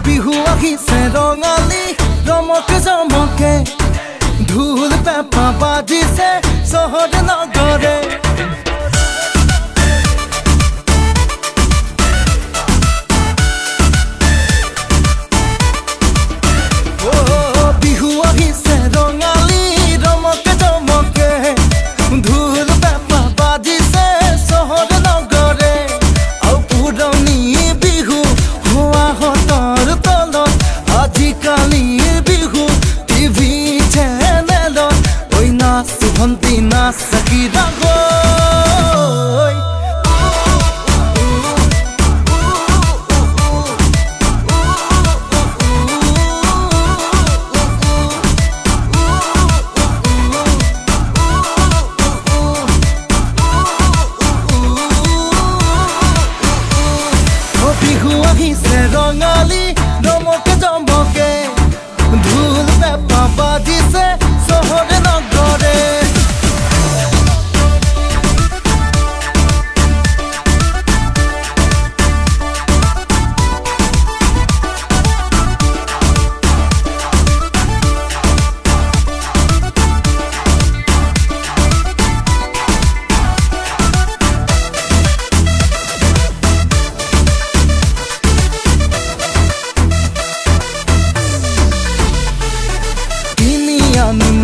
বিহু আহিছে ৰঙালী ৰমকে জমকে ঢোল পেঁপা বাজিছে চহৰে নগৰে বিহু আহিছে ৰঙালী ৰমকে জমকে ঢোল পেঁপা বাজিছে চহৰে নগৰে আৰু পুৰণি বিহু হোৱা হতৰ আজিকালিৰ বিহু টিভি চেনেলত ঐ নাচ ভণ্টি নাচ চাকি ৰাগৈ বিহু আহিছে ৰঙালী ৰমকে জমকে ঢোল পেঁপা বাজিছে চহৰে নগৰে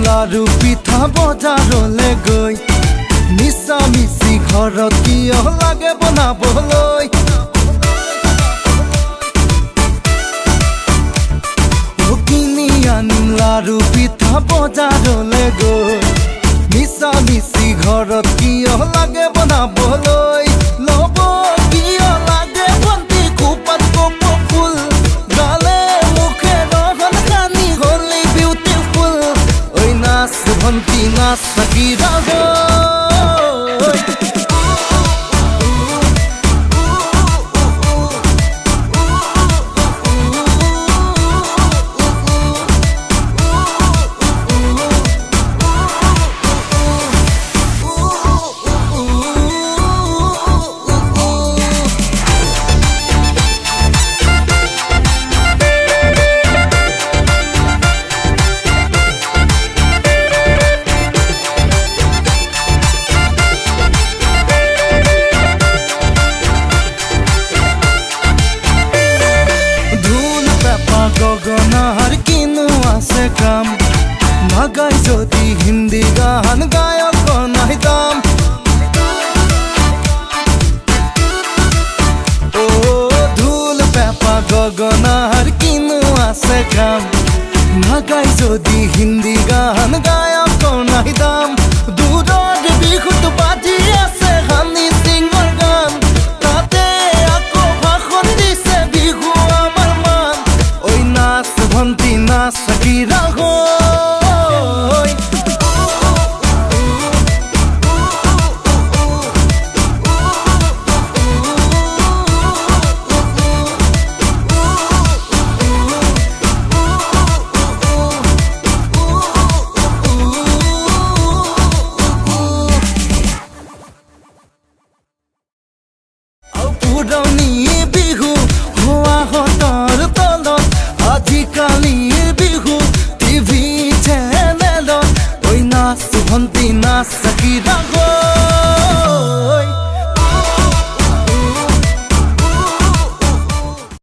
লাৰু পিঠা বজাৰলৈ গৈ মিছা মিছি ঘৰত কিয় লাগে বনাবলৈ কিনি আনিম লাৰু পিঠা বজাৰলৈ গৈ মিছা মিছি ঘৰত কিয় লাগে বনাবলৈ ল'ব কিয় লাগে ভণ্টি খোপাত কপৌ ফুল গালে মুখে ৰহন কানি হ'লে বিউটিফুল নাচ ভণ্টি নাচ চাকি ৰাগৈ গগনাৰ কিনো আছে কাম নাগাই যদি হিন্দী গান গায়ক নাই দাম ঢোল পেঁপা গগনাৰ কিনো আছে কাম নাগাই যদি হিন্দী গান গায়ক নাই দাম দূৰৰ বিহুত বাজি আছে হানি সিঙৰ গান তাতে আকৌ ভাষণ দিছে বিহু আমাৰ মান নাচ ভণ্টি নাচ চাকি ৰাগৈ পুৰণি বিহু হোৱা হতৰ তলত আজিকালিৰ বিহু টিভি চেনেলত ঐ নাচ ভণ্টি নাচ চাকি ৰাগৈ